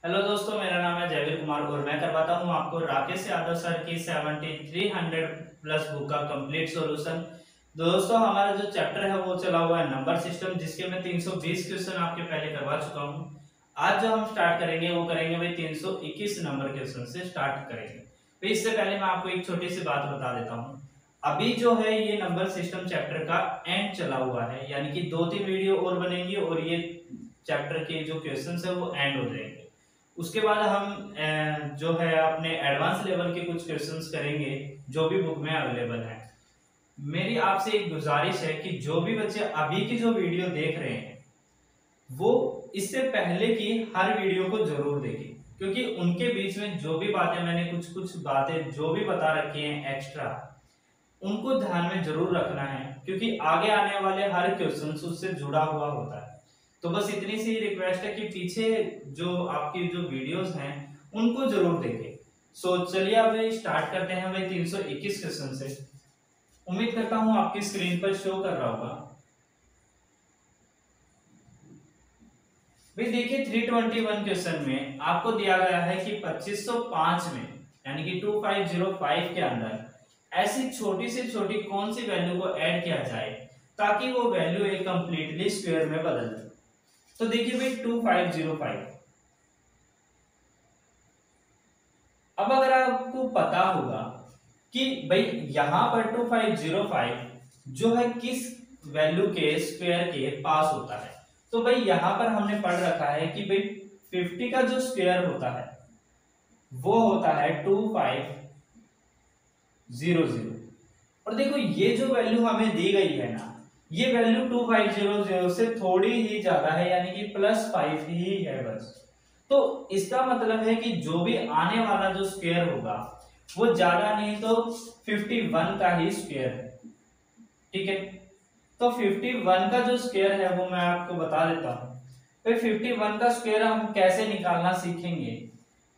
Hello दोस्तों, मेरा नाम है जयवीर कुमार और मैं करवाता हूं आपको राकेश यादव सर की 7300 प्लस बुक का कंप्लीट सॉल्यूशन। दोस्तों, हमारा जो चैप्टर है वो चला हुआ है नंबर सिस्टम, जिसके मैं 320 क्वेश्चन आपके पहले करवा चुका हूं। आज जो हम स्टार्ट करेंगे वो करेंगे भाई 321 नंबर क्वेश्चन से स्टार्ट करेंगे। तो इससे पहले मैं आपको एक छोटी सी बात बता देता हूँ। अभी जो है ये नंबर सिस्टम चैप्टर का एंड चला हुआ है, यानी कि 2-3 वीडियो और बनेंगी और ये चैप्टर के जो क्वेश्चन है वो एंड हो जाएंगे। उसके बाद हम जो है अपने एडवांस लेवल के कुछ क्वेश्चंस करेंगे जो भी बुक में अवेलेबल है। मेरी आपसे एक गुजारिश है कि जो भी बच्चे अभी की जो वीडियो देख रहे हैं वो इससे पहले की हर वीडियो को जरूर देखें, क्योंकि उनके बीच में जो भी बातें मैंने कुछ कुछ बातें जो भी बता रखी हैं एक्स्ट्रा, उनको ध्यान में जरूर रखना है, क्योंकि आगे आने वाले हर क्वेश्चन उससे जुड़ा हुआ होता है। तो बस इतनी सी रिक्वेस्ट है कि पीछे जो आपकी जो वीडियोस हैं उनको जरूर देखें। सो चलिए अब स्टार्ट करते हैं भाई 321 क्वेश्चन से। उम्मीद करता हूं आपकी स्क्रीन पर शो कर रहा होगा। भाई देखिए 321 क्वेश्चन में आपको दिया गया है कि 2505 में यानी कि 2505 के अंदर ऐसी छोटी से छोटी कौन सी वैल्यू को ऐड किया जाए ताकि वो वैल्यू एक कंप्लीटली स्क्वायर में बदल जाए। तो देखिए भाई 2505, अब अगर आपको पता होगा कि भाई यहां पर 2505 जो है किस वैल्यू के स्क्वायर के पास होता है, तो भाई यहां पर हमने पढ़ रखा है कि भाई 50 का जो स्क्वायर होता है वो होता है 2500। और देखो ये जो वैल्यू हमें दी गई है ना, ये वैल्यू 2500 से थोड़ी ही ज्यादा है, यानी कि +5 ही है बस। तो इसका मतलब है कि जो भी आने वाला जो स्क्वायर होगा वो ज्यादा नहीं तो 51 का ही स्क्वायर है। ठीक है, तो 51 का जो स्क्वायर है वो मैं आपको बता देता हूं। फिर 51 का स्क्वायर हम कैसे निकालना सीखेंगे।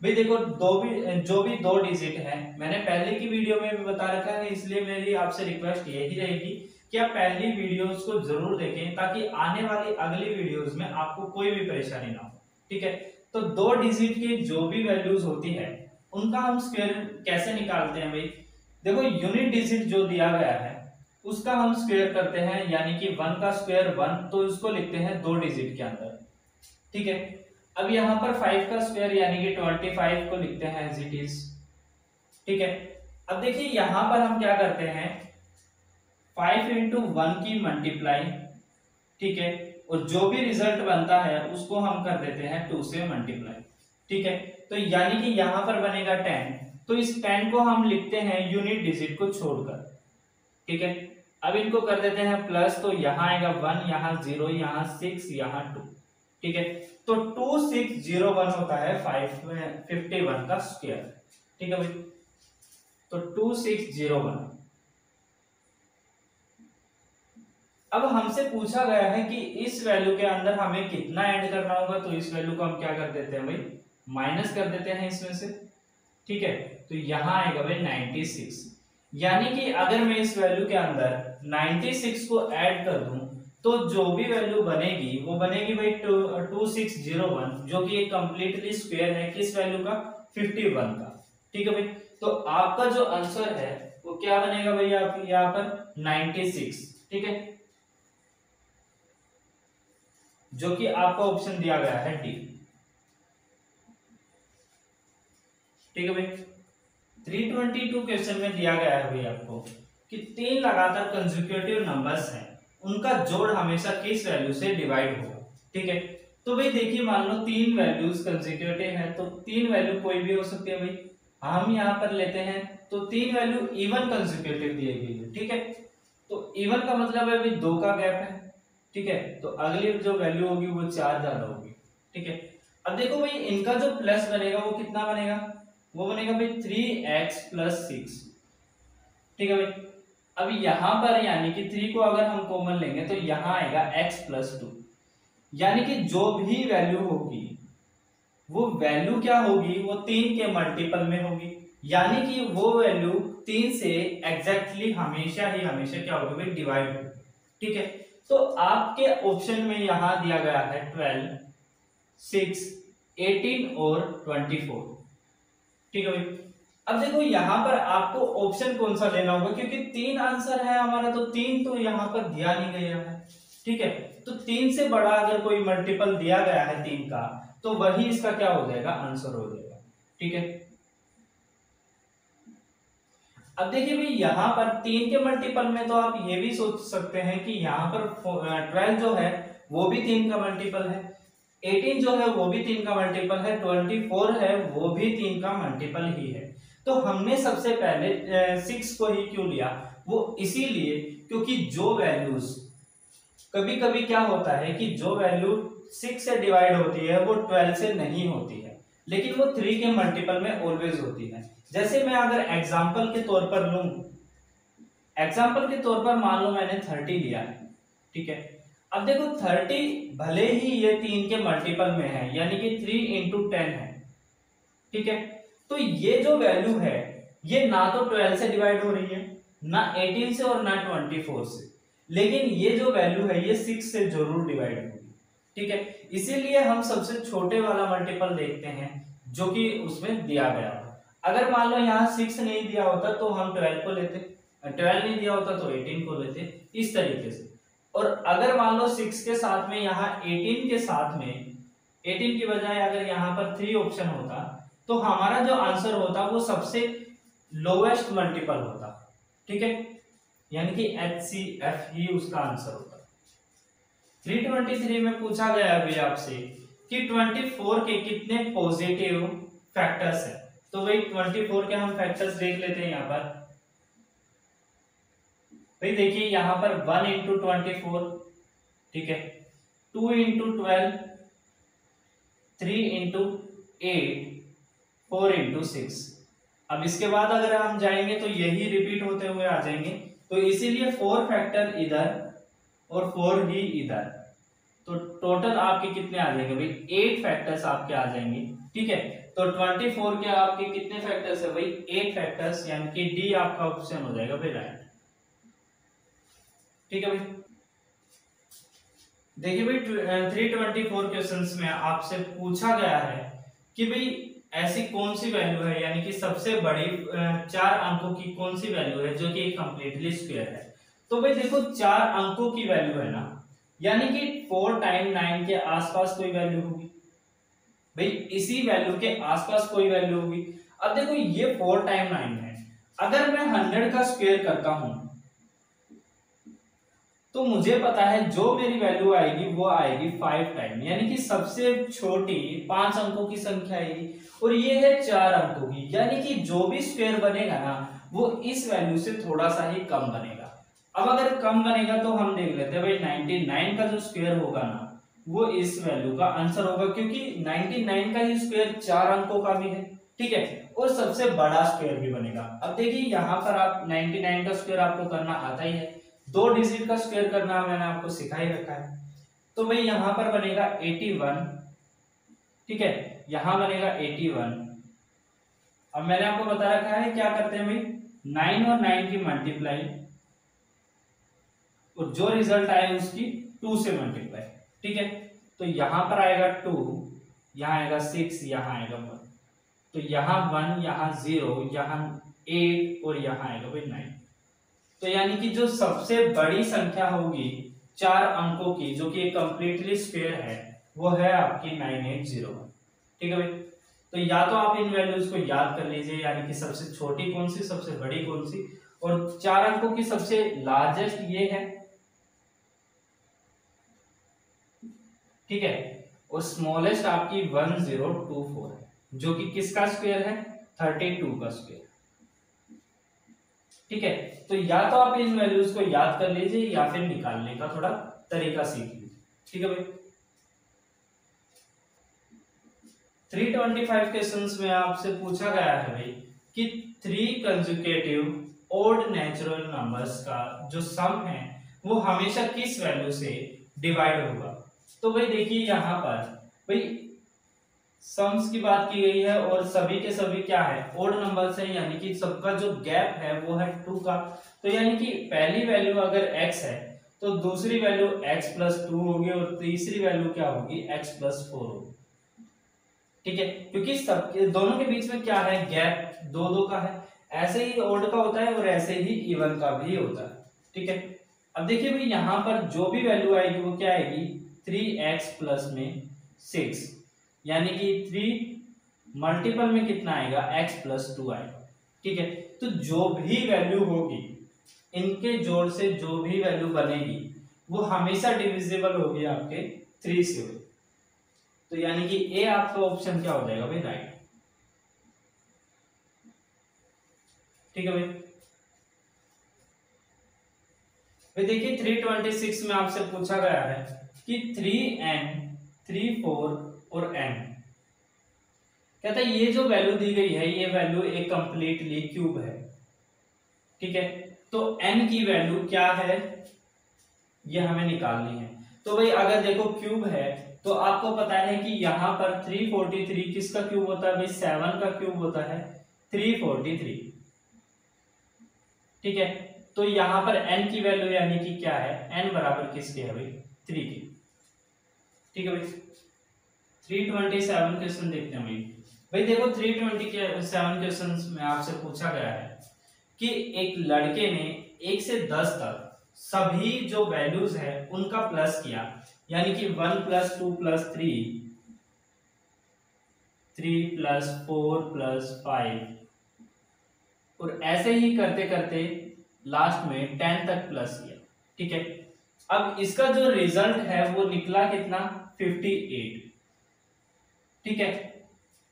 भाई देखो जो भी दो डिजिट है, मैंने पहले की वीडियो में भी बता रखा है, इसलिए मेरी आपसे रिक्वेस्ट यही रहेगी कि आप पहली वीडियोस को जरूर देखें ताकि आने वाली अगली वीडियोस में आपको कोई भी परेशानी ना हो। ठीक है, तो दो डिजिट की जो भी वैल्यूज होती है उनका हम स्क्वायर कैसे निकालते हैं भाई। देखो यूनिट डिजिट जो दिया गया है उसका हम स्क्वायर करते हैं, यानी कि 1 का स्क्वायर 1, तो इसको लिखते हैं दो डिजिट के अंदर। ठीक है, अब यहां पर 5 का स्क्वायर यानी कि 25 को लिखते हैं एज इट इज। ठीक है, अब देखिए यहां पर हम क्या करते हैं, 5 इंटू 1 की मल्टीप्लाई। ठीक है, और जो भी रिजल्ट बनता है उसको हम कर देते हैं 2 से मल्टीप्लाई। ठीक है, तो यानी कि यहां पर बनेगा 10, तो इस 10 को हम लिखते हैं यूनिट डिजिट को छोड़कर। ठीक है, अब इनको कर देते हैं प्लस, तो यहां आएगा 1, यहां 0, यहां 6, यहां 2। ठीक है, तो 2601 होता है 51 का स्क्वायर। ठीक है भाई, तो 2601। अब हमसे पूछा गया है कि इस वैल्यू के अंदर हमें कितना ऐड करना होगा, तो इस वैल्यू को हम क्या कर देते हैं भाई, माइनस कर देते हैं इसमें से। ठीक है, तो यहां आएगा भाई 96, यानी कि अगर मैं इस वैल्यू के अंदर 96 को ऐड कर दूं तो जो भी वैल्यू बनेगी वो बनेगी भाई 2601, जो कि एक कंप्लीटली स्क्वायर है किस वैल्यू का, 51 का। ठीक है भाई, तो आपका जो आंसर है वो क्या बनेगा भाई, आप यहाँ पर 96। ठीक है, जो कि आपका ऑप्शन दिया गया है डी। ठीक है भाई, 322 क्वेश्चन में दिया गया है भाई आपको कि तीन लगातार कंसेक्यूटिव नंबर्स हैं, उनका जोड़ हमेशा किस वैल्यू से डिवाइड होगा। ठीक है, तो भाई देखिए मान लो तीन वैल्यूज कंसेक्यूटिव हैं, तो तीन वैल्यू कोई भी हो सकती है भाई। हम यहाँ पर लेते हैं तो तीन वैल्यू इवन कंसेक्यूटिव दी गई है। ठीक है, तो इवन का मतलब है भाई दो का गैप है। ठीक है, तो अगली जो वैल्यू होगी वो 4 ज्यादा होगी। ठीक है, अब देखो भाई इनका जो प्लस बनेगा वो कितना बनेगा, वो बनेगा भाई 3x + 6। ठीक है भाई, अब यहां पर यानी कि 3 को अगर हम कॉमन लेंगे तो यहां आएगा x + 2, यानी कि जो भी वैल्यू होगी वो वैल्यू क्या होगी, वो 3 के मल्टीपल में होगी, यानी कि वो वैल्यू 3 से एग्जैक्टली हमेशा ही हमेशा क्या होगी भाई, डिवाइड होगी। ठीक है, तो आपके ऑप्शन में यहां दिया गया है 12, 6, 18 और 24। ठीक है भाई। अब देखो यहाँ पर आपको ऑप्शन कौन सा लेना होगा, क्योंकि 3 आंसर है हमारा, तो 3 तो यहाँ पर दिया नहीं गया है। ठीक है, तो 3 से बड़ा अगर कोई मल्टीपल दिया गया है 3 का, तो वही इसका क्या हो जाएगा, आंसर हो जाएगा। ठीक है, अब देखिए भाई यहाँ पर 3 के मल्टीपल में तो आप ये भी सोच सकते हैं कि यहाँ पर 12 जो है वो भी 3 का मल्टीपल है, 18 जो है वो भी 3 का मल्टीपल है, 24 है वो भी 3 का मल्टीपल ही है। तो हमने सबसे पहले 6 को ही क्यों लिया, वो इसीलिए क्योंकि जो वैल्यूज कभी कभी क्या होता है कि जो वैल्यू 6 से डिवाइड होती है वो 12 से नहीं होती है, लेकिन वो 3 के मल्टीपल में ऑलवेज होती है। जैसे मैं अगर एग्जांपल के तौर पर लूं, एग्जांपल के तौर पर मान लो मैंने 30 लिया है। ठीक है, अब देखो 30 भले ही ये 3 के मल्टीपल में है, यानी कि 3 इंटू 10 है। ठीक है, तो ये जो वैल्यू है ये ना तो 12 से डिवाइड हो रही है, ना 18 से और ना 24 से, लेकिन ये जो वैल्यू है ये 6 से जरूर डिवाइड होगी। ठीक है, इसीलिए हम सबसे छोटे वाला मल्टीपल देखते हैं जो कि उसमें दिया गया हो। अगर मान लो यहाँ 6 नहीं दिया होता तो हम 12 को लेते, 12 नहीं दिया होता तो 18 को लेते, इस तरीके से। और अगर मान लो 6 के साथ में यहाँ 18 के साथ में 18 की बजाय अगर यहाँ पर 3 ऑप्शन होता, तो हमारा जो आंसर होता वो सबसे लोवेस्ट मल्टीपल होता। ठीक है, यानी कि HCF ही उसका आंसर होता। 323 में पूछा गया अभी आपसे कि 24 के कितने पॉजिटिव फैक्टर्स हैं, तो भाई 24 के हम फैक्टर्स देख लेते हैं यहाँ पर। भाई देखिए यहाँ पर 1 इंटू 24, ठीक है, 2 इंटू 12, 3 इंटू 8, 4 इंटू 6। अब इसके बाद अगर हम जाएंगे तो यही रिपीट होते हुए आ जाएंगे, तो इसीलिए 4 फैक्टर इधर और 4 ही इधर, तो टोटल आपके कितने आ जाएंगे भाई, 8 फैक्टर्स आपके आ जाएंगे। ठीक है, तो 24 के आपके कितने फैक्टर्स है भाई, 8 फैक्टर्स, यानी कि डी आपका ऑप्शन हो जाएगा भाई राइट। ठीक है भाई, देखिए भाई 324 क्वेश्चंस में आपसे पूछा गया है कि भाई ऐसी कौन सी वैल्यू है, यानी कि सबसे बड़ी 4 अंकों की कौन सी वैल्यू है जो कि कंप्लीटली स्क्वायर है। तो भाई देखो 4 अंकों की वैल्यू है ना, यानी कि 4 टाइम 9 के आसपास कोई वैल्यू होगी भाई, इसी वैल्यू के आसपास कोई वैल्यू होगी। अब देखो ये 4 टाइम 9 है, अगर मैं 100 का स्क्वायर करता हूं तो मुझे पता है जो मेरी वैल्यू आएगी वो आएगी 5 टाइम, यानी कि सबसे छोटी 5 अंकों की संख्या आएगी, और ये है 4 अंकों की, यानी कि जो भी स्क्वायर बनेगा ना वो इस वैल्यू से थोड़ा सा ही कम बनेगा। अब अगर कम बनेगा तो हम देख लेते हैं भाई 99 का जो स्क्वायर होगा ना वो इस वैल्यू का आंसर होगा, क्योंकि 99 का ही स्क्वायर 4 अंकों का भी है। ठीक है, और सबसे बड़ा स्क्वायर भी बनेगा। अब देखिए यहाँ पर आप 99 का स्क्वायर आपको करना आता ही है, 2 डिजिट का स्क्वायर करना मैंने आपको सिखा ही रखा है। तो भाई यहाँ पर बनेगा 81, ठीक है, यहाँ बनेगा 81। अब मैंने आपको बता रखा है क्या करते हैं भाई, 9 और 9 की मल्टीप्लाई, और जो रिजल्ट आए उसकी 2 से मल्टीप्लाई। ठीक है, तो यहाँ पर आएगा 2, यहाँ आएगा 6, यहाँ आएगा 1, तो यहाँ 1, यहाँ 0, यहाँ 8 और यहाँ आएगा भाई 9। तो यानी कि जो सबसे बड़ी संख्या होगी 4 अंकों की जो कि कंप्लीटली स्क्वायर है वो है आपकी 9801। ठीक है भाई, तो या तो आप इन वैल्यूज को याद कर लीजिए, यानी कि सबसे छोटी कौन सी, सबसे बड़ी कौन सी, और 4 अंकों की सबसे लार्जेस्ट ये है। ठीक है, और स्मॉलेस्ट आपकी 1024 है जो कि किसका स्क्वायर है, 32 का स्क्वायर। ठीक है, तो या तो आप इन वैल्यूज को याद कर लीजिए या फिर निकालने का थोड़ा तरीका सीख लीजिए। ठीक है भाई, 325 क्वेश्चंस में आपसे पूछा गया है भाई कि 3 कंसेक्यूटिव ऑड नेचुरल नंबर्स का जो सम है वो हमेशा किस वैल्यू से डिवाइड होगा। तो भाई देखिए यहाँ पर भाई सम्स की बात की गई है और सभी के सभी क्या है, ओड नंबर्स है, यानी कि सबका जो गैप है वो है 2 का। तो यानी कि पहली वैल्यू अगर x है तो दूसरी वैल्यू x प्लस 2 होगी और तीसरी वैल्यू क्या होगी, x प्लस 4 होगी। ठीक है, क्योंकि सब दोनों के बीच में क्या है, गैप दो दो का है। ऐसे ही ओड का होता है और ऐसे ही इवन का भी होता है। ठीक है, अब देखिए भाई यहाँ पर जो भी वैल्यू आएगी वो क्या आएगी, 3x प्लस में 6, यानी कि 3 मल्टीपल में कितना आएगा, x प्लस 2 आएगा। ठीक है, तो जो भी वैल्यू होगी, इनके जोड़ से जो भी वैल्यू बनेगी वो हमेशा डिविजिबल होगी आपके 3 से। तो यानी कि ए आपका ऑप्शन क्या हो जाएगा भाई, राइट। ठीक है भाई, देखिए 326 में आपसे पूछा गया है कि 3n 3 4 और n, कहता है ये जो वैल्यू दी गई है ये वैल्यू एक कंप्लीटली क्यूब है। ठीक है, तो n की वैल्यू क्या है ये हमें निकालनी है। तो भाई अगर देखो क्यूब है तो आपको पता है कि यहाँ पर 343 किसका क्यूब होता है भाई, 7 का क्यूब होता है 343। ठीक है, तो यहाँ पर n की वैल्यू यानी कि क्या है, n बराबर किसके है भाई, 3 की। ठीक है भाई, 327 क्वेश्चन देखते हैं भाई देखो 327 क्वेश्चन में आपसे पूछा गया है कि एक लड़के ने 1 से 10 तक सभी जो वैल्यूज है उनका प्लस किया, यानी कि 1 प्लस 2 प्लस 3 प्लस 4 प्लस 5, और ऐसे ही करते करते लास्ट में 10 तक प्लस किया। ठीक है, अब इसका जो रिजल्ट है वो निकला कितना, 58। ठीक है,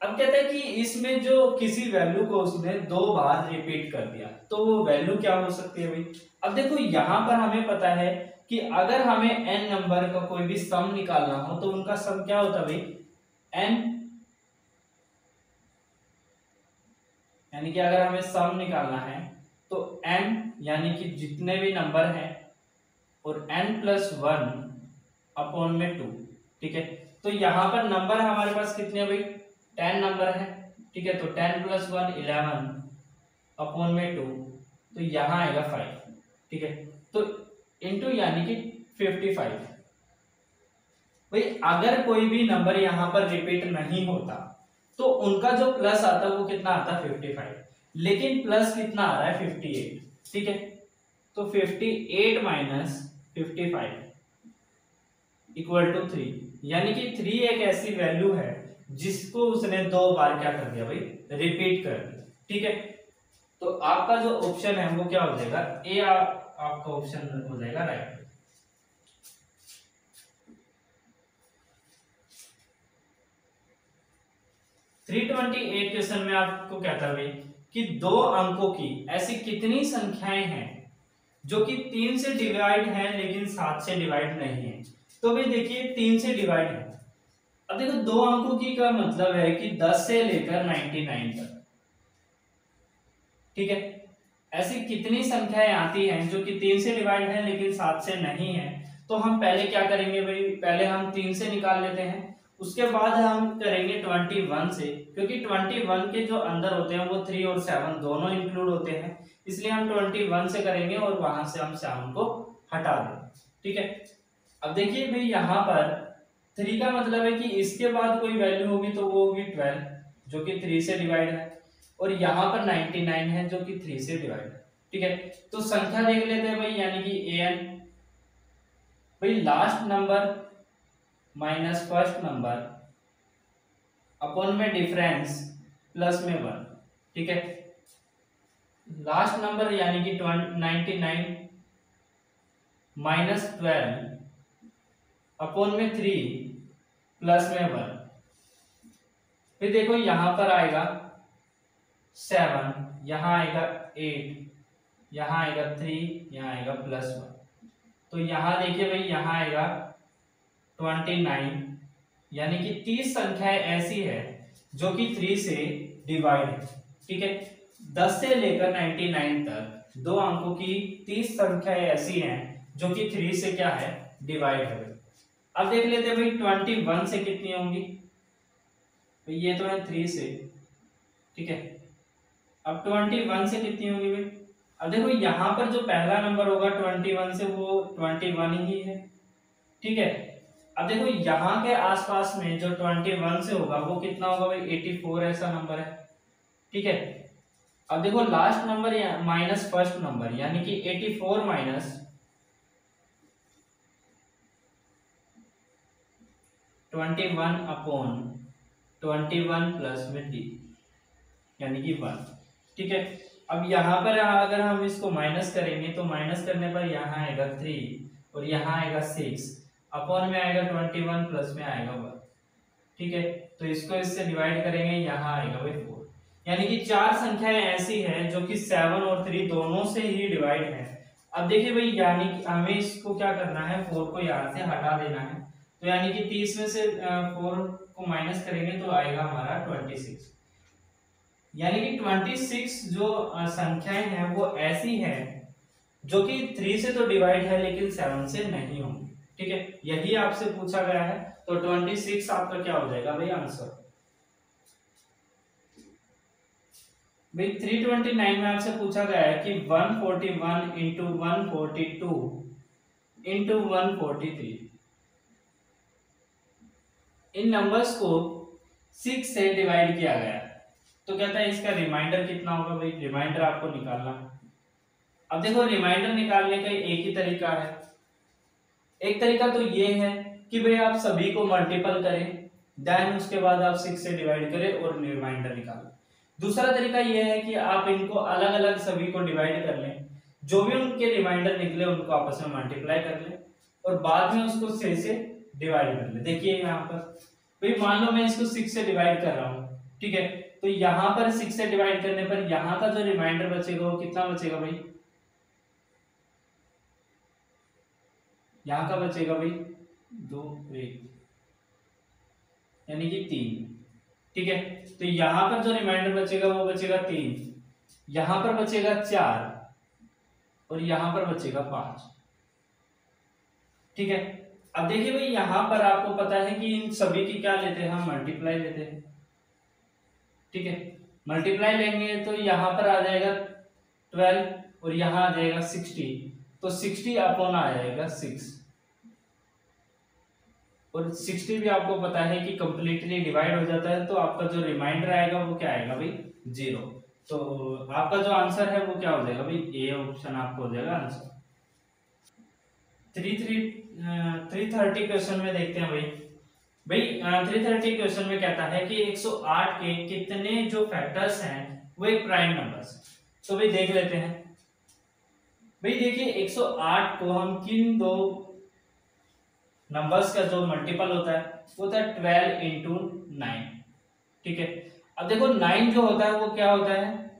अब कहता है कि इसमें जो किसी वैल्यू को उसने 2 बार रिपीट कर दिया तो वो वैल्यू क्या हो सकती है भाई। अब देखो यहां पर हमें पता है कि अगर हमें n नंबर का कोई भी सम निकालना हो तो उनका सम क्या होता है भाई, n, यानी कि अगर हमें सम निकालना है तो n यानी कि जितने भी नंबर हैं और n प्लस 1 अपॉन में 2। ठीक है, तो यहाँ पर नंबर हमारे पास कितने भाई, 10 नंबर है। ठीक है, तो 10 प्लस 1 11 अपॉन में 2, तो यहाँ आएगा 5। ठीक है, तो इनटू यानी कि 55। भाई अगर कोई भी नंबर यहाँ पर रिपीट नहीं होता तो उनका जो प्लस आता है वो कितना आता है, 55, लेकिन प्लस कितना आ रहा है, 58। ठीक है, तो 58 माइनस 55 इक्वल टू 3, यानी कि 3 एक ऐसी वैल्यू है जिसको उसने 2 बार क्या कर दिया भाई, रिपीट कर दिया। ठीक है, तो आपका जो ऑप्शन है वो क्या हो जाएगा, ए आपका ऑप्शन हो जाएगा राइट। थ्री 328 क्वेश्चन में आपको कहता है कि 2 अंकों की ऐसी कितनी संख्याएं हैं जो कि 3 से डिवाइड है लेकिन 7 से डिवाइड नहीं है। तो भाई देखिए 3 से डिवाइड है, अब देखो 2 अंकों की का मतलब है कि 10 से लेकर 99 तक। ठीक है, ऐसी कितनी संख्याएं आती हैं जो कि 3 से डिवाइड है लेकिन 7 से नहीं है। तो हम पहले क्या करेंगे भाई, पहले हम 3 से निकाल लेते हैं, उसके बाद हम करेंगे 21 से, क्योंकि 21 के जो अंदर होते हैं वो 3 और 7 दोनों इंक्लूड होते हैं, इसलिए हम 21 से करेंगे और वहां से हम 7 को हटा देंगे। ठीक है, अब देखिए भाई यहाँ पर 3 का मतलब है कि इसके बाद कोई वैल्यू होगी तो वो होगी 12 जो कि 3 से डिवाइड है, और यहाँ पर 99 है जो कि 3 से डिवाइड है। ठीक है, तो संख्या देख लेते हैं भाई, यानी कि an भाई last number minus first number upon में डिफरेंस प्लस में 1। ठीक है, लास्ट नंबर यानी कि 99 माइनस 12 अपॉन में 3 प्लस में 1। फिर देखो यहां पर आएगा 7, यहां आएगा 8, यहां आएगा 3, यहां आएगा प्लस 1। तो यहां देखिए भाई यहां आएगा 29, यानी कि 30 संख्याएं ऐसी है जो कि 3 से डिवाइड है। ठीक है, 10 से लेकर 99 तक 2 अंकों की 30 संख्याएं ऐसी हैं जो कि 3 से क्या है, डिवाइड है। अब देख लेते हैं भाई 21 से कितनी होंगी, तो ये तो है 3 से। ठीक है, अब 21 से कितनी होगी भाई, अब देखो यहाँ पर जो पहला नंबर होगा 21 से वो 21 ही है। ठीक है, अब देखो यहाँ के आसपास में जो 21 से होगा वो कितना होगा भाई 84 ऐसा नंबर है, ठीक है। अब देखो last number minus first number, यानी कि 84 माइनस 21 अपॉन 21 प्लस में डी, यानी कि 1, ठीक है। अब यहाँ पर अगर हम इसको माइनस करेंगे तो माइनस करने पर यहाँ आएगा 3 और यहाँ आएगा 6, अपॉन में आएगा 21 प्लस में आएगा 1, ठीक है। तो इसको इससे डिवाइड करेंगे, यहाँ आएगा भाई 4, यानी कि चार संख्याएं ऐसी हैं जो कि 7 और 3 दोनों से ही डिवाइड है। अब देखिए भाई, यानी कि हमें इसको क्या करना है, 4 को यहाँ से हटा देना है, तो यानी कि 30 में से 4 को माइनस करेंगे तो आएगा हमारा 26, यानी कि 26 जो संख्याएं हैं वो ऐसी हैं जो कि 3 से तो डिवाइड है लेकिन 7 से नहीं होंगी, ठीक है। यही आपसे पूछा गया है, तो 26 आपका क्या हो जाएगा भाई आंसर। भाई 329 में आपसे पूछा गया है कि 141 इंटू 142 इंटू 143, इन नंबर्स को 6 से डिवाइड किया गया है, तो कहता है इसका रिमाइंडर कितना होगा भाई, रिमाइंडर आपको निकालना। अब देखो रिमाइंडर निकालने का एक ही तरीका है, एक तरीका तो ये है कि भाई आप सभी को मल्टीपल करें, देन उसके बाद आप 6 से डिवाइड करें और रिमाइंडर निकालें। दूसरा तरीका ये है कि आप इनको अलग अलग सभी को डिवाइड कर लें, जो भी उनके रिमाइंडर निकले उनको आपस में मल्टीप्लाई कर लें और बाद में उसको 6 से डिवाइड कर लें। देखिए यहाँ पर भाई मान लो मैं इसको 6 से डिवाइड कर रहा हूँ, ठीक है, तो यहाँ पर 6 से डिवाइड करने पर यहाँ का जो रिमाइंडर बचेगा वो कितना बचेगा भाई, यहाँ का बचेगा भाई 2 1, यानी कि 3, ठीक है। तो यहाँ पर जो रिमाइंडर बचेगा वो बचेगा 3, यहाँ पर बचेगा 4 और यहाँ पर बचेगा 5, ठीक है। अब देखिए भाई यहाँ पर आपको पता है कि इन सभी की क्या लेते हैं, हम मल्टीप्लाई लेते हैं, ठीक है। मल्टीप्लाई लेंगे तो यहाँ पर आ जाएगा 12 और यहाँ आ जाएगा 60, तो 60 अपॉन आ जाएगा 6, और 60 भी आपको पता है कि कंप्लीटली डिवाइड हो जाता है, तो आपका जो रिमाइंडर आएगा वो क्या आएगा भाई 0। तो आपका जो आंसर है वो क्या हो जाएगा भाई, ए ऑप्शन आपको हो जाएगा आंसर। 330 क्वेश्चन में देखते हैं भाई 330 क्वेश्चन में कहता है कि 108 के कितने जो फैक्टर्स हैं वो एक प्राइम नंबर्स, तो भाई देख लेते हैं। भाई देखिए 108 को हम किन दो नंबर्स का जो मल्टीपल होता है वो होता है 12 इंटू 9, ठीक है। अब देखो 9 जो होता है वो क्या होता है,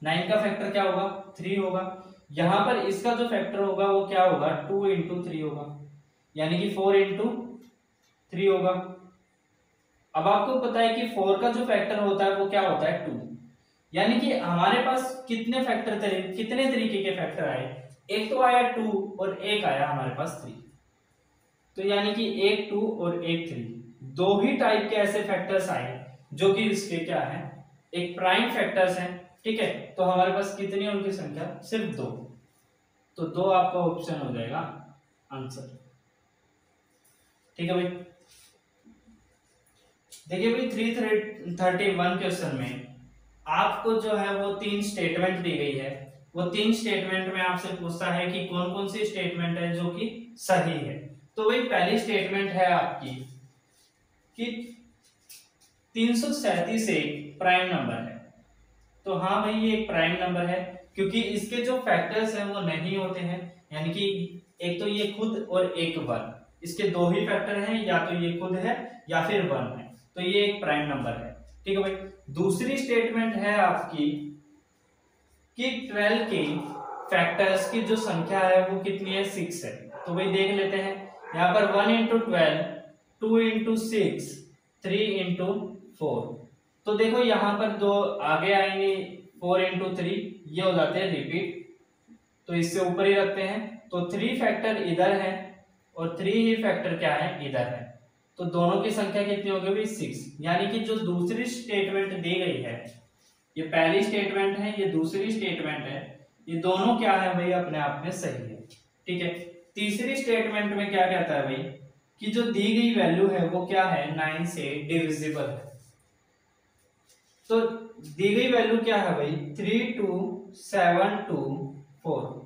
9 का फैक्टर क्या होगा 3 होगा, यहाँ पर इसका जो फैक्टर होगा वो क्या होगा 2 इंटू 3 होगा, यानी कि 4 इंटू 3 होगा। अब आपको पता है कि 4 का जो फैक्टर होता है वो क्या होता है 2, यानी कि हमारे पास कितने कितने तरीके के फैक्टर आए, एक तो आया 2 और एक आया हमारे पास 3, तो यानी कि एक 2 और एक 3, दो ही टाइप के ऐसे फैक्टर्स आए जो कि इसके क्या है, एक प्राइम फैक्टर्स हैं, ठीक है। तो हमारे पास कितनी उनकी संख्या सिर्फ 2, तो 2 आपका ऑप्शन हो जाएगा आंसर, ठीक है भाई। देखिए भाई 331 क्वेश्चन में आपको जो है वो 3 स्टेटमेंट दी गई है, वो 3 स्टेटमेंट में आपसे पूछता है कि कौन कौन सी स्टेटमेंट है जो कि सही है। तो भाई पहली स्टेटमेंट है आपकी कि 337 एक प्राइम नंबर है, तो हाँ भाई ये एक प्राइम नंबर है क्योंकि इसके जो फैक्टर्स हैं वो नहीं होते हैं, यानी कि एक तो ये खुद और एक 1, इसके दो ही फैक्टर हैं, या तो ये खुद है या फिर 1 है, तो ये एक प्राइम नंबर है, ठीक है भाई। दूसरी स्टेटमेंट है आपकी कि 12 के फैक्टर्स की जो संख्या है वो कितनी है 6 है, तो भाई देख लेते हैं यहाँ पर 1 इंटू 12, 2 इंटू 6, 3 इंटू 4, तो देखो यहाँ पर दो आगे आएंगे 4 इंटू 3, ये हो जाते हैं रिपीट, तो इससे ऊपर ही रखते हैं, तो 3 फैक्टर इधर है और 3 ही फैक्टर क्या है इधर है, तो दोनों की संख्या कितनी होगी भाई 6, यानी कि जो दूसरी स्टेटमेंट दी गई है, ये पहली स्टेटमेंट है ये दूसरी स्टेटमेंट है, ये दोनों क्या है भाई अपने आप में सही है, ठीक है। तीसरी स्टेटमेंट में क्या कहता है भाई कि जो दी गई वैल्यू है वो क्या है, 9 से डिविजिबल है। तो दी गई वैल्यू क्या है भाई, 32724।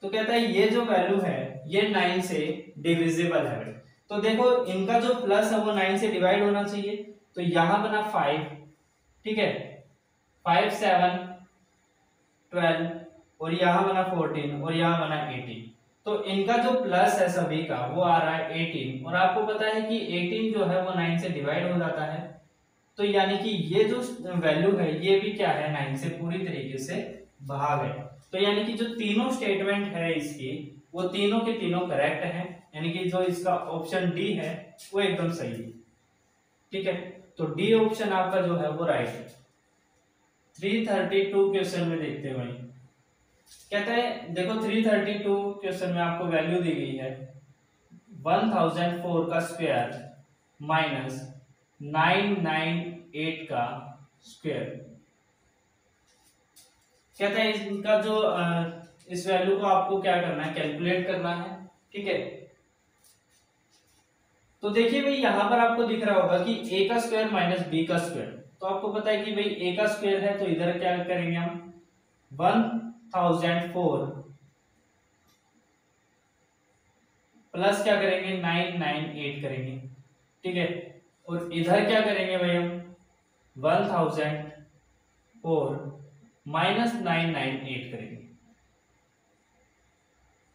तो कहता है ये जो वैल्यू है ये 9 से डिविजिबल है। तो देखो इनका जो प्लस है वो 9 से डिवाइड होना चाहिए, तो यहां बना 5, ठीक है, 5 7 12 और यहां बना 14 और यहां बना 18। तो इनका जो प्लस है सभी का वो आ रहा है 18, और आपको पता है कि 18 जो है वो 9 से डिवाइड हो जाता है। तो यानी कि ये जो वैल्यू है ये भी क्या है, 9 से पूरी तरीके से भाग है। तो यानी कि जो तीनों स्टेटमेंट है इसकी वो तीनों के तीनों करेक्ट हैं, यानी कि जो इसका ऑप्शन डी है वो एकदम सही है। ठीक है, तो डी ऑप्शन आपका जो है वो राइट है। 332 क्वेश्चन में देखते हैं भाई, कहता है देखो 332 क्वेश्चन में आपको वैल्यू दी गई है 1004 का स्क्वायर माइनस 998 का स्क्वायर। कहता है इनका जो इस वैल्यू को आपको क्या करना है, कैलकुलेट करना है। ठीक है, तो देखिए भाई यहां पर आपको दिख रहा होगा कि a का स्क्वायर माइनस b का स्क्वायर। तो आपको पता है कि भाई a का स्क्वायर है तो इधर क्या करेंगे हम 1004 प्लस क्या करेंगे 998 करेंगे। ठीक है, और इधर क्या करेंगे भाई हम 1004 माइनस 998 करेंगे।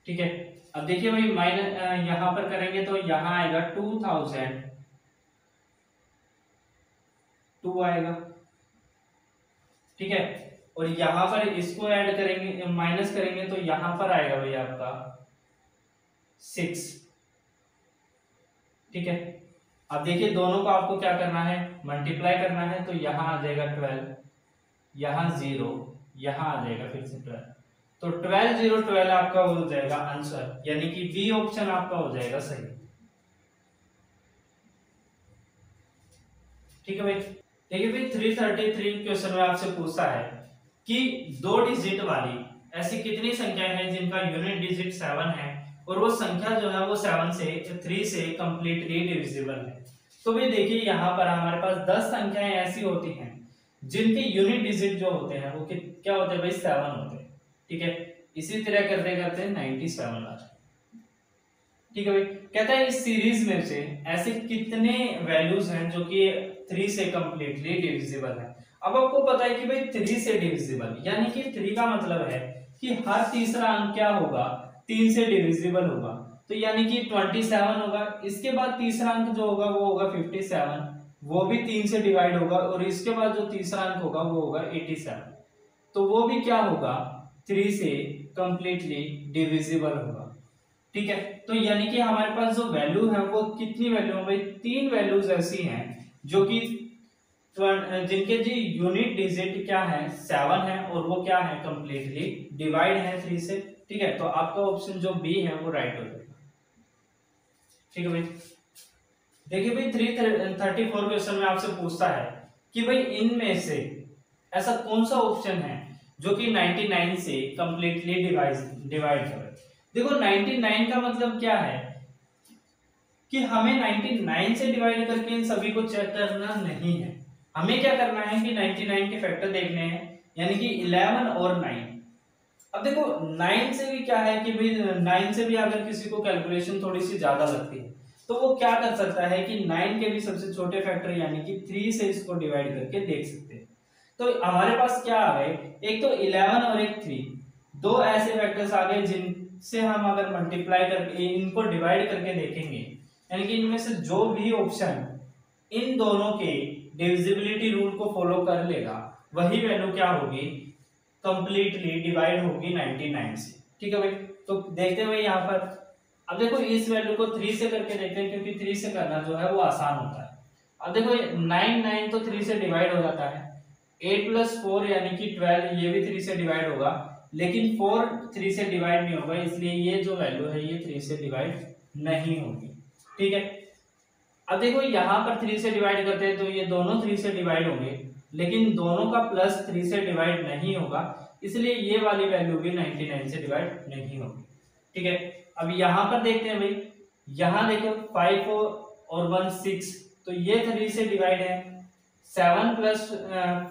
ठीक है, अब देखिए भाई माइनस यहां पर करेंगे तो यहां आएगा 2002 आएगा। ठीक है, और यहां पर इसको ऐड करेंगे माइनस करेंगे तो यहां पर आएगा भाई आपका 6। ठीक है, अब देखिए दोनों को आपको क्या करना है, मल्टीप्लाई करना है। तो यहां आ जाएगा 12, यहां 0, यहां आ जाएगा फिर से 12। तो 12 0 12 आपका हो जाएगा आंसर, यानी कि बी ऑप्शन आपका हो जाएगा सही। ठीक है भाई, देखिए भाई 333 क्वेश्चन में आपसे पूछता है कि 2 डिजिट वाली ऐसी कितनी संख्याएं हैं जिनका यूनिट डिजिट 7 है और वो संख्या जो है वो 3 से कंप्लीटली डिविजिबल है। तो भाई देखिए यहाँ पर हमारे पास 10 संख्याएं ऐसी होती हैं जिनके यूनिट डिजिट जो होते हैं वो क्या होते हैं भाई 7 होते हैं। ठीक है, इसी तरह करते करते 97 आ जाए। ठीक है भाई, कहता है इस सीरीज में से ऐसे कितने वैल्यूज हैं जो कि 3 से कंप्लीटली डिविजिबल है। अब आपको पता है कि भाई 3 से डिविजिबल यानी कि 3 का मतलब है कि हर तीसरा अंक क्या होगा, 3 से डिविजिबल होगा। तो यानी कि 27 होगा। इसके बाद तीसरा अंक जो होगा वो होगा 57, वो भी 3 से डिवाइड होगा। और इसके बाद जो तीसरा अंक होगा वो होगा 87, तो वो भी क्या होगा 3 से कंप्लीटली डिविजिबल होगा। ठीक है, तो यानी कि हमारे पास जो वैल्यू है वो कितनी वैल्यू है भाई, 3 वैल्यूज ऐसी हैं जो कि जिनके जी यूनिट डिजिट क्या है 7 है और वो क्या है कंप्लीटली डिवाइड है 3 से। ठीक है, तो आपका ऑप्शन जो बी है वो राइट हो जाएगा। ठीक है भाई, देखिए भाई 334 क्वेश्चन में आपसे पूछता है कि भाई इनमें से ऐसा कौन सा ऑप्शन है जो कि 99 से कंप्लीटली डिवाइड करे। देखो 99 का मतलब क्या है कि हमें 99 से डिवाइड करके इन सभी को चेक करना नहीं है। हमें क्या करना है कि 99 के फैक्टर देखने हैं, यानी कि 11 और 9। अब देखो 9 से भी क्या है कि भाई 9 से भी अगर किसी को कैलकुलेशन थोड़ी सी ज्यादा लगती है तो वो क्या कर सकता है कि 9 के भी सबसे छोटे फैक्टर यानी कि 3 से इसको डिवाइड करके देख सकते हैं। तो हमारे पास क्या आ गए, एक तो 11 और एक 3, दो ऐसे फैक्टर्स आ गए जिनसे हम अगर मल्टीप्लाई करके इनको डिवाइड करके देखेंगे, यानी कि इनमें से जो भी ऑप्शन इन दोनों के डिविजिबिलिटी रूल को फॉलो कर लेगा वही वैल्यू क्या होगी, कंप्लीटली डिवाइड होगी 99 से। ठीक है भाई, तो देखते हैं भाई यहाँ पर। अब देखो इस वैल्यू को 3 से करके देखते हैं क्योंकि 3 से करना जो है वो आसान होता है। अब देखो 9 तो 3 से डिवाइड हो जाता है, 8 + 4 यानी कि 12 ये भी 3 से डिवाइड होगा, लेकिन 4 3 से डिवाइड नहीं होगा, इसलिए ये जो वैल्यू है ये 3 से डिवाइड नहीं होगी। ठीक है, अब देखो यहाँ पर 3 से डिवाइड करते हैं तो ये दोनों 3 से डिवाइड होंगे, लेकिन दोनों का प्लस 3 से डिवाइड नहीं होगा, इसलिए ये वाली वैल्यू भी 99 से डिवाइड नहीं होगी। ठीक है, अब यहाँ पर देखते हैं भाई यहाँ देखो 5 और 1 6, तो ये 3 से डिवाइड है। 7 प्लस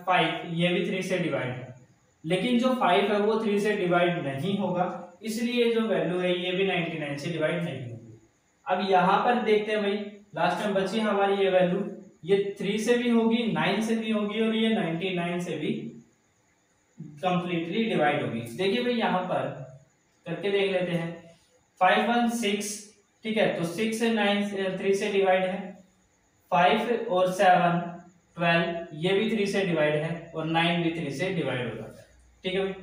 5 ये भी 3 से डिवाइड है, लेकिन जो 5 है वो 3 से डिवाइड नहीं होगा, इसलिए जो वैल्यू है ये भी 99 से डिवाइड नहीं होगी। अब यहाँ पर देखते हैं भाई, लास्ट में बची हमारी ये वैल्यू, ये 3 से भी होगी, 9 से भी होगी और ये 99 से भी कंप्लीटली डिवाइड होगी। देखिए भाई यहाँ पर करके देख लेते हैं। 5 1 6, ठीक है, तो 6 से 9 3 से डिवाइड है। 5 और 7 12, ये भी 3 से डिवाइड है और 9 भी 3 से डिवाइड हो जाता है। ठीक है भाई,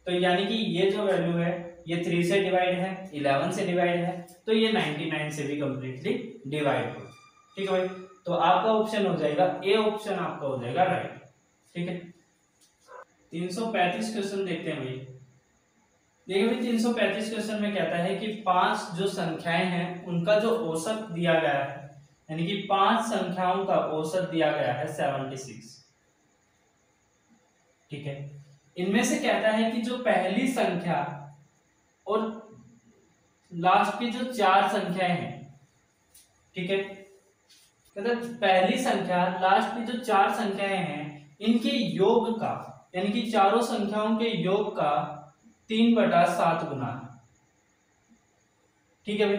तो यानी कि ये जो वैल्यू है ये 3 से डिवाइड है, 11 से डिवाइड है, तो ये 99 से भी कंप्लीटली डिवाइड होगा। ठीक है भाई, तो आपका ऑप्शन हो जाएगा ए, ऑप्शन आपका हो जाएगा राइट। ठीक है, 335 क्वेश्चन देखते हैं भाई। देखिए भाई 335 क्वेश्चन में कहता है कि 5 जो संख्याएं हैं उनका जो औसत दिया गया है, यानी कि 5 संख्याओं का औसत दिया गया है 76। ठीक है, इनमें से कहता है कि जो पहली संख्या और लास्ट की जो 4 संख्याएं हैं, ठीक है, कहता है पहली संख्या लास्ट की जो 4 संख्याएं हैं इनके योग का, यानी कि चारों संख्याओं के योग का 3/7 गुना है। ठीक है भाई,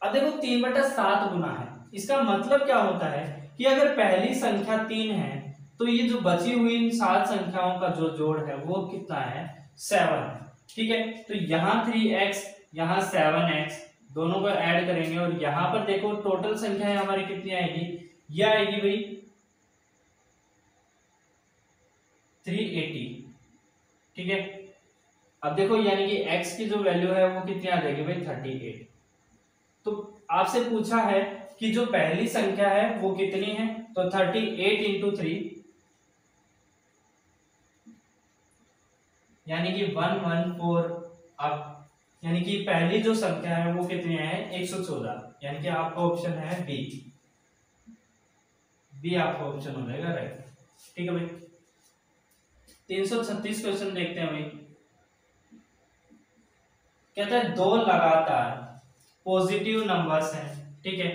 अब देखो 3/7 गुना है, इसका मतलब क्या होता है कि अगर पहली संख्या 3 है तो ये जो बची हुई इन 7 संख्याओं का जो जोड़ है वो कितना है, 7 है। ठीक है, तो यहाँ 3x यहाँ 7x दोनों को ऐड करेंगे और यहाँ पर देखो टोटल संख्या हमारी कितनी आएगी, ये आएगी भाई 380। ठीक है, अब देखो यानी कि x की जो वैल्यू है वो कितनी आ जाएगी भाई 38। तो आपसे पूछा है कि जो पहली संख्या है वो कितनी है, तो 38 इंटू 3 यानी कि 114। अब यानी कि पहली जो संख्या है वो कितनी है 114, यानी कि आपका ऑप्शन है बी। बी आपका ऑप्शन हो जाएगा राइट। ठीक है भाई, 336 क्वेश्चन देखते हैं भाई। कहता है दो लगातार पॉजिटिव नंबर्स हैं, ठीक है,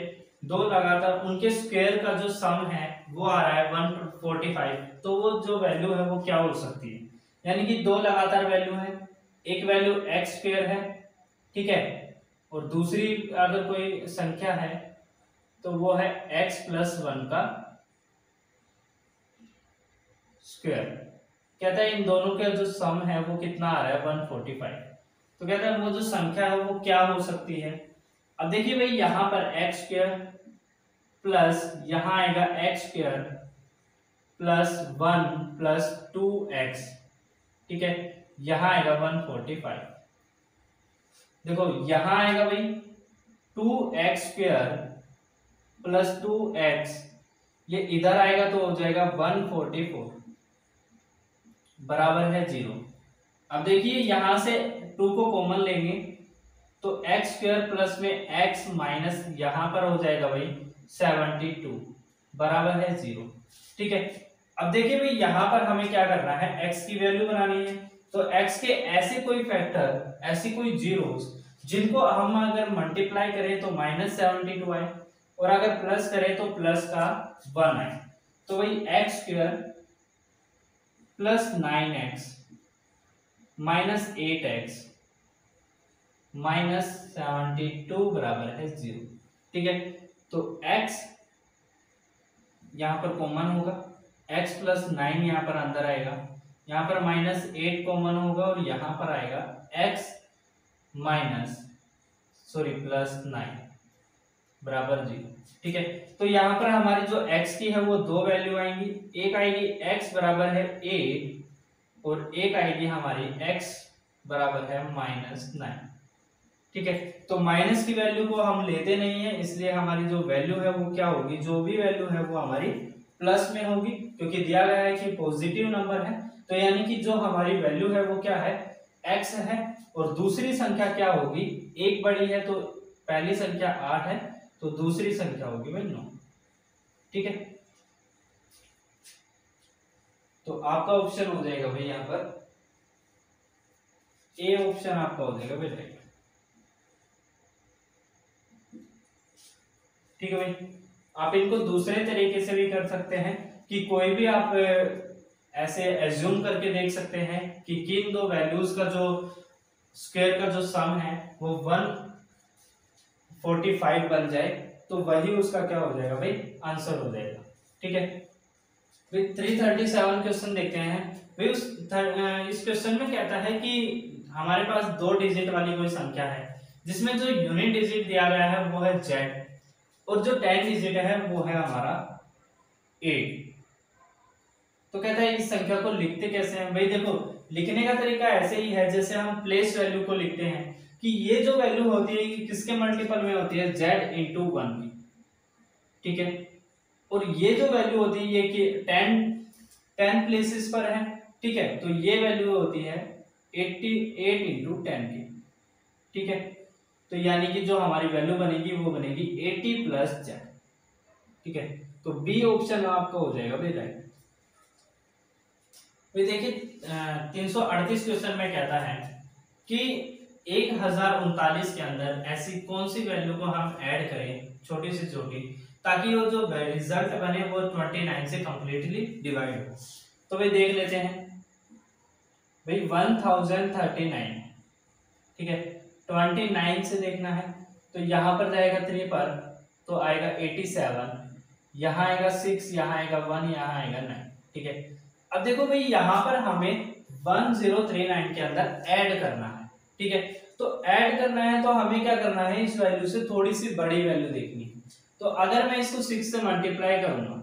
दो लगातार उनके स्क्वायर का जो सम है वो आ रहा है 145, तो वो जो वैल्यू है वो क्या हो सकती है, यानी कि दो लगातार वैल्यू है, एक वैल्यू एक्स स्क्वायर है, ठीक है, और दूसरी अगर कोई संख्या है तो वो है x प्लस 1 का स्क्वायर। कहता है इन दोनों का जो सम है वो कितना आ रहा है 145, तो कहता है वो जो संख्या है वो क्या हो सकती है। अब देखिए भाई यहाँ पर एक्स स्क्वायर प्लस यहाँ आएगा x square plus 1 plus 2x, ठीक है, यहाँ आएगा 145। देखो यहाँ आएगा भाई 2x स्क्वायर प्लस 2x, ये इधर आएगा तो हो जाएगा 144 बराबर है 0। अब देखिए यहां से 2 को कॉमन लेंगे तो एक्स स्क्वायर प्लस में x माइनस यहां पर हो जाएगा भाई 72 बराबर है 0। ठीक है, अब देखिए भाई यहां पर हमें क्या करना है, x की वैल्यू बनानी है, तो x के ऐसे कोई फैक्टर, ऐसी कोई जीरोस जिनको हम अगर मल्टीप्लाई करें तो -72 आए और अगर प्लस करें तो प्लस का 1 आए, तो भाई x square plus 9x minus 8x minus 72 बराबर है 0। ठीक है, तो x यहां पर कॉमन होगा, x प्लस 9 यहां पर अंदर आएगा, यहां पर -8 कॉमन होगा और यहां पर आएगा x प्लस 9 बराबर 0। ठीक है, तो यहाँ पर हमारी जो x की है वो दो वैल्यू आएंगी, एक आएगी x बराबर है 8 और एक आएगी हमारी x बराबर है -9। ठीक है, तो माइनस की वैल्यू को हम लेते नहीं है, इसलिए हमारी जो वैल्यू है वो क्या होगी, जो भी वैल्यू है वो हमारी प्लस में होगी, क्योंकि दिया गया है कि पॉजिटिव नंबर है, तो यानी कि जो हमारी वैल्यू है वो क्या है x है, और दूसरी संख्या क्या होगी, एक बड़ी है तो पहली संख्या 8 है तो दूसरी संख्या होगी भाई 9। ठीक है, तो आपका ऑप्शन हो जाएगा भाई यहाँ पर ए, ऑप्शन आपका हो जाएगा भाई राइट। ठीक है भाई। आप इनको दूसरे तरीके से भी कर सकते हैं कि कोई भी आप ऐसे एज्यूम करके देख सकते हैं कि किन दो वैल्यूज का जो स्क्वायर का जो सम है वो 145 बन जाए, तो वही उसका क्या हो जाएगा भाई, आंसर हो जाएगा। ठीक है भाई। 337 क्वेश्चन देखते हैं भाई। इस क्वेश्चन में कहता है कि हमारे पास 2 डिजिट वाली कोई संख्या है जिसमें जो यूनिट डिजिट दिया गया है वो है z, और जो 10 डिजिट है वो है हमारा 8। तो कहता है इस संख्या को लिखते कैसे हैं भाई। देखो लिखने का तरीका ऐसे ही है जैसे हम प्लेस वैल्यू को लिखते हैं कि ये जो वैल्यू होती है ये किसके मल्टीपल में होती है, z इंटू 1 की। ठीक है, और ये जो वैल्यू होती है ये कि 10 प्लेसेस पर है। ठीक है, तो ये वैल्यू होती है 88 इंटू 10 की। ठीक है, तो यानी कि जो हमारी वैल्यू बनेगी वो बनेगी 80 प्लस z। ठीक है, तो बी ऑप्शन आपका हो जाएगा भाई राइट। फिर देखिए 338 क्वेश्चन में कहता है कि 1039 के अंदर ऐसी कौन सी वैल्यू को हम ऐड करें छोटी से छोटी ताकि वो जो रिजल्ट बने वो 29 से कंप्लीटली डिवाइड हो। तो भाई देख लेते हैं भाई 1039। ठीक है, 29 से देखना है तो यहाँ पर जाएगा 3 पर तो आएगा 87, यहाँ आएगा 6, यहाँ आएगा 1, यहाँ आएगा 9। ठीक है, अब देखो भाई यहाँ पर हमें 1039 के अंदर ऐड करना है। ठीक है, तो ऐड करना है तो हमें क्या करना है, इस वैल्यू से थोड़ी सी बड़ी वैल्यू देखनी है। तो अगर मैं इसको 6 से मल्टीप्लाई करूंगा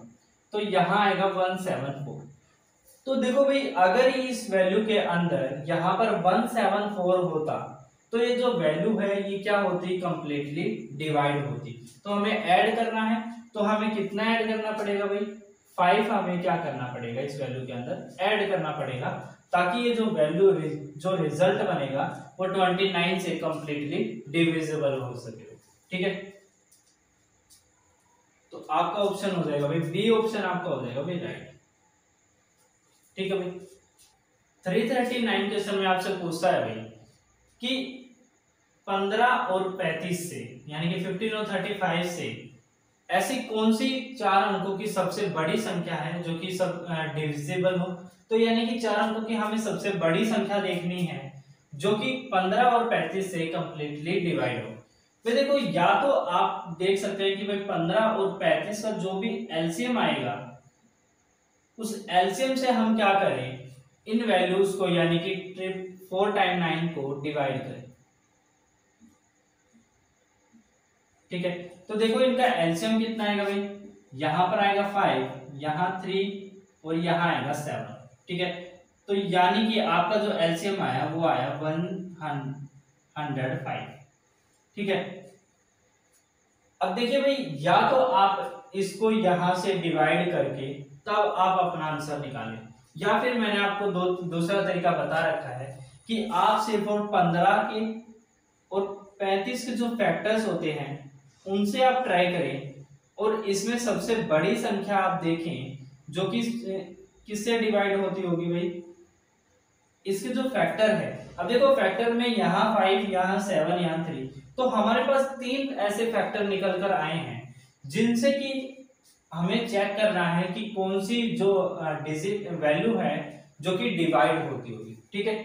तो यहाँ आएगा 174। तो देखो भाई अगर इस वैल्यू के अंदर यहाँ पर 174 होता तो ये जो वैल्यू है ये क्या होती, कंप्लीटली डिवाइड होती। तो हमें ऐड करना है तो हमें कितना ऐड करना पड़ेगा भाई, 5 हमें क्या करना पड़ेगा, इस वैल्यू के अंदर ऐड करना पड़ेगा ताकि ये जो वैल्यू जो रिजल्ट बनेगा वो 29 से कंप्लीटली डिविजिबल हो सके। ठीक है, तो आपका ऑप्शन हो जाएगा भाई बी ऑप्शन आपका हो जाएगा भाई राइट। ठीक है भाई। 339 क्वेश्चन में आपसे पूछता है भाई कि 15 और 35 से यानी कि 15 और 35 से ऐसी कौन सी 4 अंकों की सबसे बड़ी संख्या है जो कि सब डिविजिबल हो। तो यानी कि 4 अंकों की हमें सबसे बड़ी संख्या देखनी है जो कि 15 और 35 से कंप्लीटली डिवाइड हो। तो देखो या तो आप देख सकते हैं कि भाई 15 और 35 का जो भी एलसीएम आएगा उस एलसीएम से हम क्या करें, इन वैल्यूज को यानी कि 4 टाइम 9 को डिवाइड करें। ठीक है, तो देखो इनका एलसीएम कितना आएगा भाई, यहां पर आएगा 5, यहाँ 3 और यहाँ आएगा 7। ठीक है, तो यानी कि आपका जो एलसीएम आया वो आया 105। ठीक है, अब देखिए भाई या तो आप इसको यहां से डिवाइड करके तब आप अपना आंसर निकालें, या फिर मैंने आपको दूसरा तरीका बता रखा है कि आप सिर्फ और 15 के और 35 के जो फैक्टर्स होते हैं उनसे आप ट्राई करें और इसमें सबसे बड़ी संख्या आप देखें जो कि किससे डिवाइड होती होगी भाई, इसके जो फैक्टर है। अब देखो फैक्टर में यहाँ 5, यहाँ 7, यहाँ 3, तो हमारे पास 3 ऐसे फैक्टर निकल कर आए हैं जिनसे कि हमें चेक करना है कि कौन सी जो डिजिट वैल्यू है जो कि डिवाइड होती होगी। ठीक है,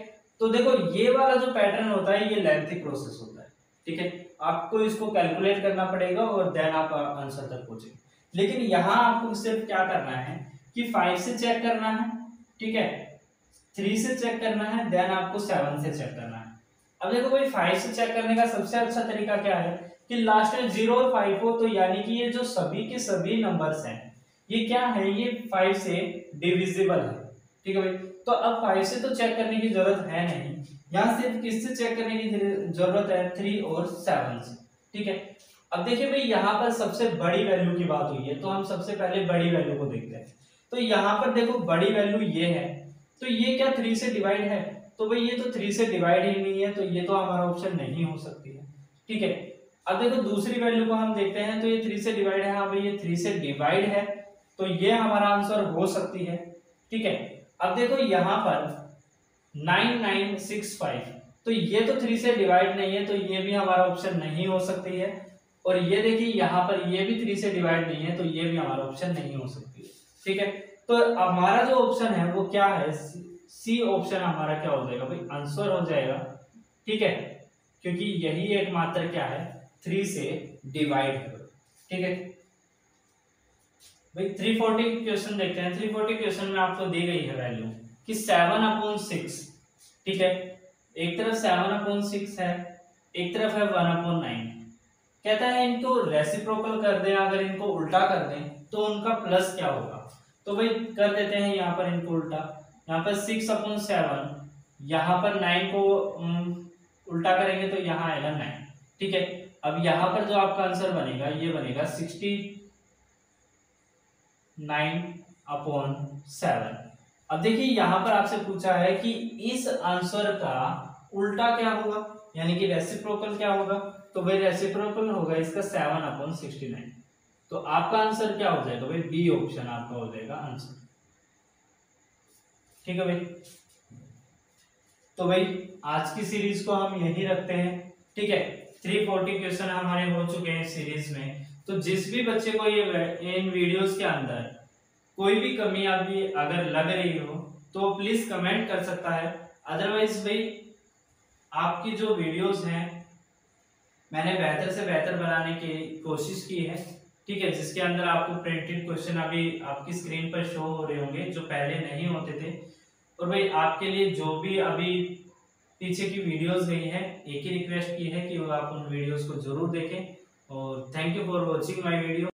तो देखो ये वाला जो पैटर्न होता है ये लेंथी प्रोसेस होता है। ठीक है, आपको इसको कैलकुलेट करना पड़ेगा और देन आप आंसर तक पहुंचे। लेकिन यहाँ आपको सिर्फ क्या करना है कि 5 से चेक करना है, ठीक है, 3 से चेक करना है, देन आपको 7 से चेक करना है। अब देखो भाई 5 से चेक करने का सबसे अच्छा तरीका क्या है कि लास्ट में 0 और 5 हो, तो यानी कि ये जो सभी के सभी नंबर्स हैं ये क्या है, ये 5 से डिविजिबल है। ठीक है भाई, तो अब 5 से तो चेक करने की जरूरत है नहीं, यहाँ सिर्फ किससे चेक करने की जरूरत है, 3 और 7 से। ठीक है, अब देखिए भाई यहाँ पर सबसे बड़ी वैल्यू की बात हुई है तो हम सबसे पहले बड़ी वैल्यू को देखते हैं। तो यहाँ पर देखो बड़ी वैल्यू ये है, तो ये क्या 3 से डिवाइड है, तो भाई ये तो 3 से डिवाइड ही नहीं है, तो ये तो हमारा ऑप्शन नहीं हो सकती है। ठीक है, अब देखो दूसरी वैल्यू को हम देखते हैं तो ये 3 से डिवाइड है, हाँ भाई ये 3 से डिवाइड है, तो ये हमारा आंसर हो सकती है। ठीक है, अब देखो यहाँ पर 9965, तो ये तो 3 से डिवाइड नहीं है, तो ये भी हमारा ऑप्शन नहीं हो सकती है। और ये देखिए यहाँ पर ये भी 3 से डिवाइड नहीं है, तो ये भी हमारा ऑप्शन नहीं हो सकती है। ठीक है, तो हमारा जो ऑप्शन है वो क्या है, सी ऑप्शन हमारा क्या हो जाएगा भाई, आंसर हो जाएगा। ठीक है, क्योंकि यही एकमात्र क्या है, 3 से डिवाइड है। ठीक है भाई, 340 क्वेश्चन देखते हैं। 340 क्वेश्चन में आपको दी गई है वैल्यू कि 7/6। ठीक है, एक तरफ 7/6 है, एक तरफ है 1/9। कहता है इनको रेसिप्रोकल कर दें, अगर इनको उल्टा कर दें तो उनका प्लस क्या होगा। तो भाई कर देते हैं यहाँ पर इनको उल्टा। यहाँ पर 6/7, यहाँ पर 9 को उल्टा करेंगे तो यहाँ आएगा 9। ठीक है, अब यहाँ पर जो आपका आंसर बनेगा ये बनेगा 69/7। अब देखिए यहाँ पर आपसे पूछा है कि इस आंसर का उल्टा क्या होगा, यानी कि रेसिप्रोकल क्या होगा। तो भाई रेसिप्रोकल होगा इसका 7/69। तो आपका आंसर क्या हो जाएगा भाई, बी ऑप्शन आपका हो जाएगा आंसर। ठीक है भाई, तो भाई आज की सीरीज को हम यही रखते हैं। ठीक है, 340 क्वेश्चन हमारे हो चुके हैं सीरीज में। तो जिस भी बच्चे को ये इन वीडियोस के अंदर कोई भी कमी अभी अगर लग रही हो तो प्लीज कमेंट कर सकता है। अदरवाइज भाई आपकी जो वीडियोस हैं मैंने बेहतर से बेहतर बनाने की कोशिश की है। ठीक है, जिसके अंदर आपको प्रिंटेड क्वेश्चन अभी आपकी स्क्रीन पर शो हो रहे होंगे जो पहले नहीं होते थे। और भाई आपके लिए जो भी अभी पीछे की वीडियोस गई हैं, एक ही रिक्वेस्ट की है कि आप उन वीडियोस को जरूर देखें। और thank you for watching my video.